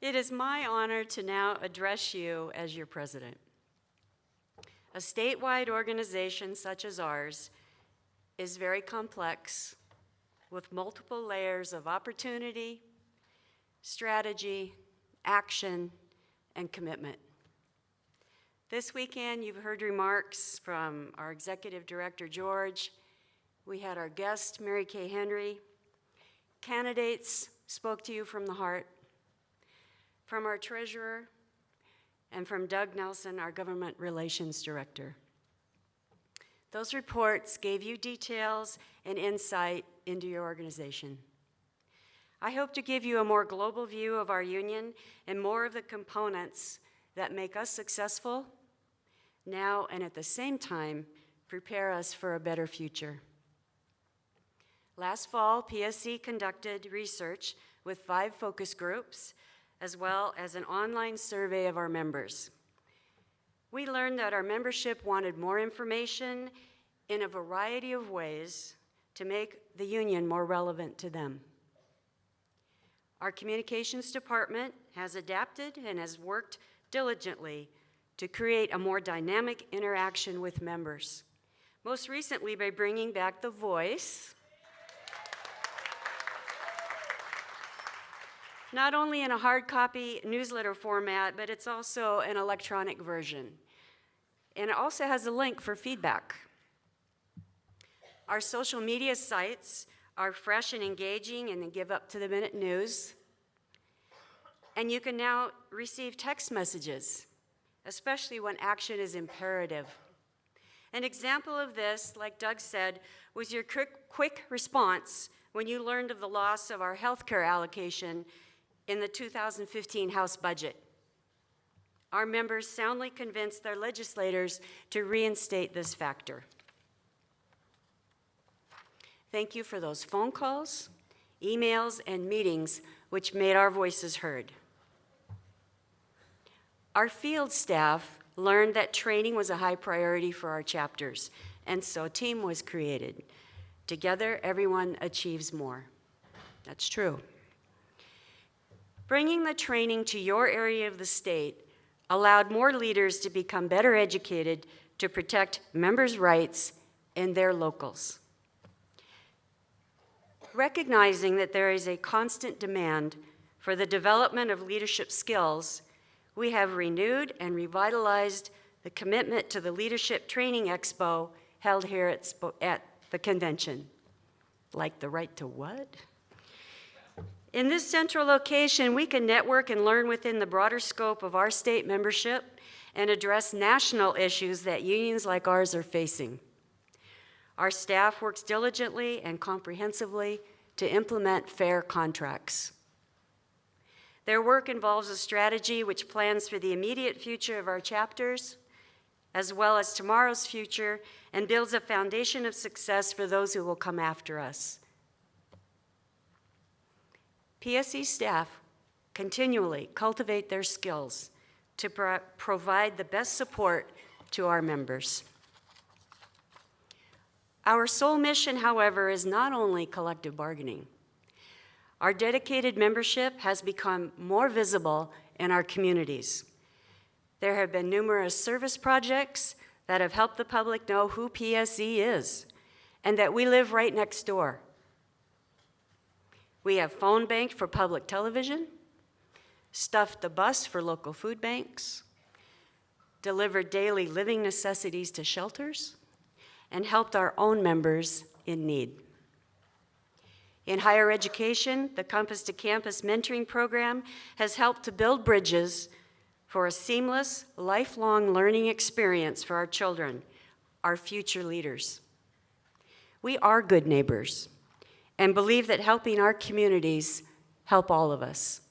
It is my honor to now address you as your president. A statewide organization such as ours is very complex, with multiple layers of opportunity, strategy, action, and commitment. This weekend, you've heard remarks from our executive director, George. We had our guest, Mary Kay Henry. Candidates spoke to you from the heart. From our treasurer, and from Doug Nelson, our government relations director. Those reports gave you details and insight into your organization. I hope to give you a more global view of our union and more of the components that make us successful now and at the same time prepare us for a better future. Last fall, PSE conducted research with 5 focus groups, as well as an online survey of our members. We learned that our membership wanted more information in a variety of ways to make the union more relevant to them. Our communications department has adapted and has worked diligently to create a more dynamic interaction with members, most recently by bringing back The Voice, not only in a hard copy newsletter format, but it's also an electronic version. And it also has a link for feedback. Our social media sites are fresh and engaging and they give up-to-the-minute news. And you can now receive text messages, especially when action is imperative. An example of this, like Doug said, was your quick response when you learned of the loss of our healthcare allocation in the 2015 House budget. Our members soundly convinced their legislators to reinstate this factor. Thank you for those phone calls, emails, and meetings which made our voices heard. Our field staff learned that training was a high priority for our chapters, and so a team was created. Together, everyone achieves more. That's true. Bringing the training to your area of the state allowed more leaders to become better educated to protect members' rights and their locals. Recognizing that there is a constant demand for the development of leadership skills, we have renewed and revitalized the commitment to the Leadership Training Expo held here at the convention. Like the right to what? In this central location, we can network and learn within the broader scope of our state membership and address national issues that unions like ours are facing. Our staff works diligently and comprehensively to implement fair contracts. Their work involves a strategy which plans for the immediate future of our chapters, as well as tomorrow's future, and builds a foundation of success for those who will come after us. PSE staff continually cultivate their skills to provide the best support to our members. Our sole mission, however, is not only collective bargaining. Our dedicated membership has become more visible in our communities. There have been numerous service projects that have helped the public know who PSE is and that we live right next door. We have phone banked for public television, stuffed the bus for local food banks, delivered daily living necessities to shelters, and helped our own members in need. In higher education, the Compass to Campus mentoring program has helped to build bridges for a seamless, lifelong learning experience for our children, our future leaders. We are good neighbors and believe that helping our communities help all of us.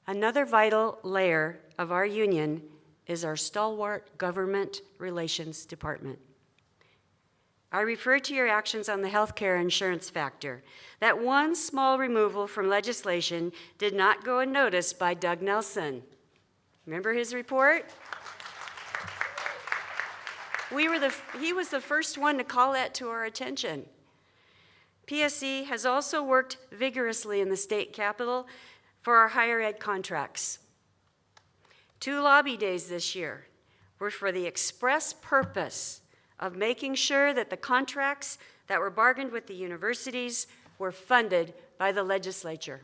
Another vital layer of our union is our stalwart government relations department. I refer to your actions on the healthcare insurance factor. That one small removal from legislation did not go unnoticed by Doug Nelson. Remember his report? He was the first one to call that to our attention. PSE has also worked vigorously in the state capitol for our higher ed contracts. 2 lobby days this year were for the express purpose of making sure that the contracts that were bargained with the universities were funded by the legislature.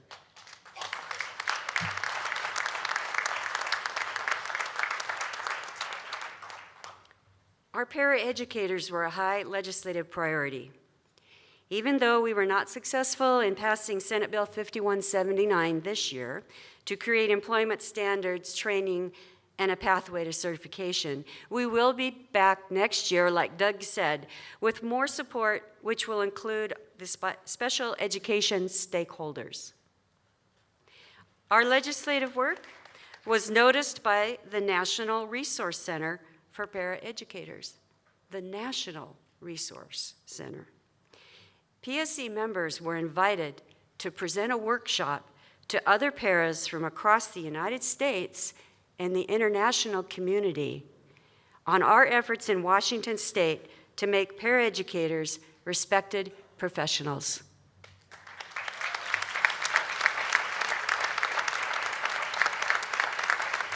Our paraeducators were a high legislative priority. Even though we were not successful in passing Senate Bill 5179 this year to create employment standards, training, and a pathway to certification, we will be back next year, like Doug said, with more support, which will include the special education stakeholders. Our legislative work was noticed by the National Resource Center for Paraeducators, the National Resource Center. PSE members were invited to present a workshop to other paras from across the United States and the international community on our efforts in Washington State to make paraeducators respected professionals.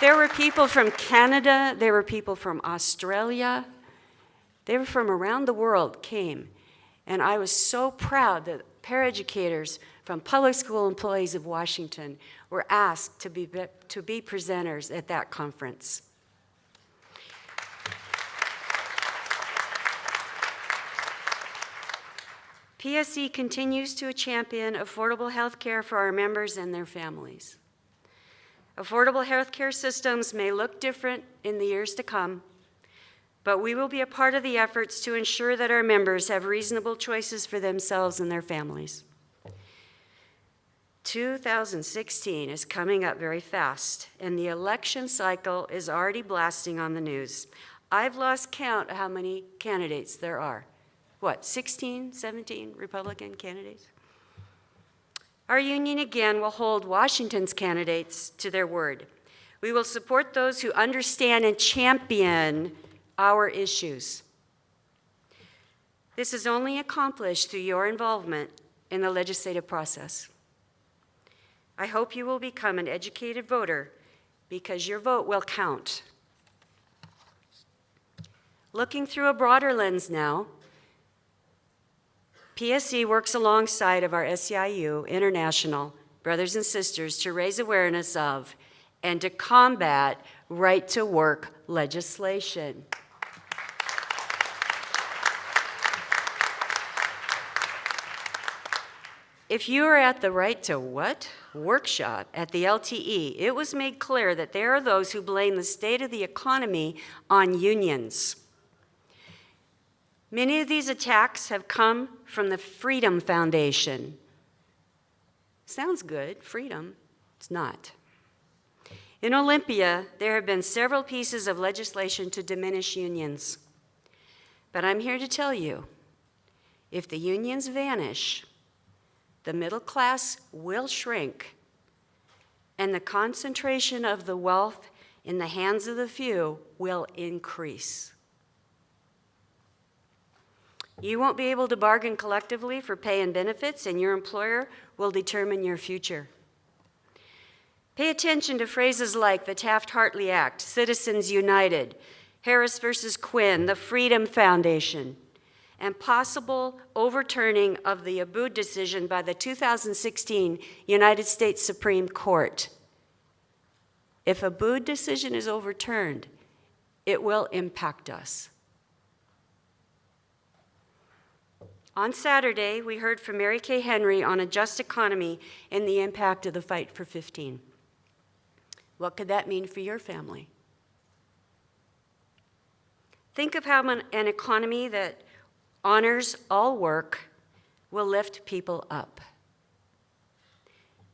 There were people from Canada, there were people from Australia, they were from around the world came. And I was so proud that paraeducators from public school employees of Washington were asked to be presenters at that conference. PSE continues to champion affordable health care for our members and their families. Affordable health care systems may look different in the years to come, but we will be a part of the efforts to ensure that our members have reasonable choices for themselves and their families. 2016 is coming up very fast, and the election cycle is already blasting on the news. I've lost count of how many candidates there are. What, 16, 17 Republican candidates? Our union again will hold Washington's candidates to their word. We will support those who understand and champion our issues. This is only accomplished through your involvement in the legislative process. I hope you will become an educated voter because your vote will count. Looking through a broader lens now, PSE works alongside of our SEIU International brothers and sisters to raise awareness of and to combat right-to-work legislation. If you are at the Right to What workshop at the LTE, it was made clear that there are those who blame the state of the economy on unions. Many of these attacks have come from the Freedom Foundation. Sounds good, freedom. It's not. In Olympia, there have been several pieces of legislation to diminish unions. But I'm here to tell you, if the unions vanish, the middle class will shrink, and the concentration of the wealth in the hands of the few will increase. You won't be able to bargain collectively for pay and benefits, and your employer will determine your future. Pay attention to phrases like the Taft-Hartley Act, Citizens United, Harris versus Quinn, the Freedom Foundation, and possible overturning of the Abood decision by the 2016 United States Supreme Court. If Abood decision is overturned, it will impact us. On Saturday, we heard from Mary Kay Henry on a just economy and the impact of the Fight for 15. What could that mean for your family? Think of how an economy that honors all work will lift people up.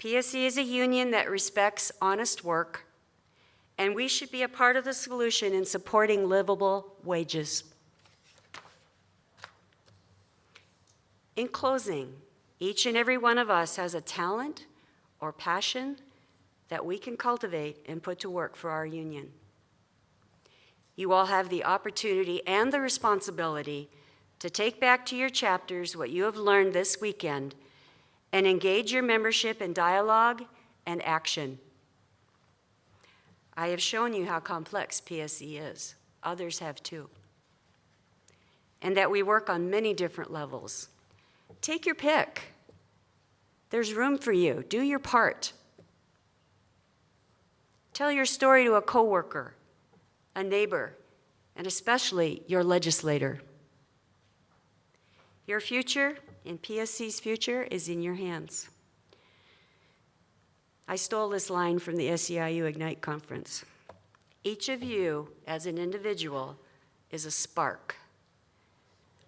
PSE is a union that respects honest work, and we should be a part of the solution in supporting livable wages. In closing, each and every one of us has a talent or passion that we can cultivate and put to work for our union. You all have the opportunity and the responsibility to take back to your chapters what you have learned this weekend and engage your membership in dialogue and action. I have shown you how complex PSE is. Others have too. And that we work on many different levels. Take your pick. There's room for you. Do your part. Tell your story to a coworker, a neighbor, and especially your legislator. Your future and PSC's future is in your hands. I stole this line from the SEIU Ignite conference. Each of you, as an individual, is a spark.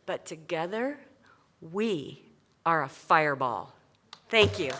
But together, we are a fireball. Thank you.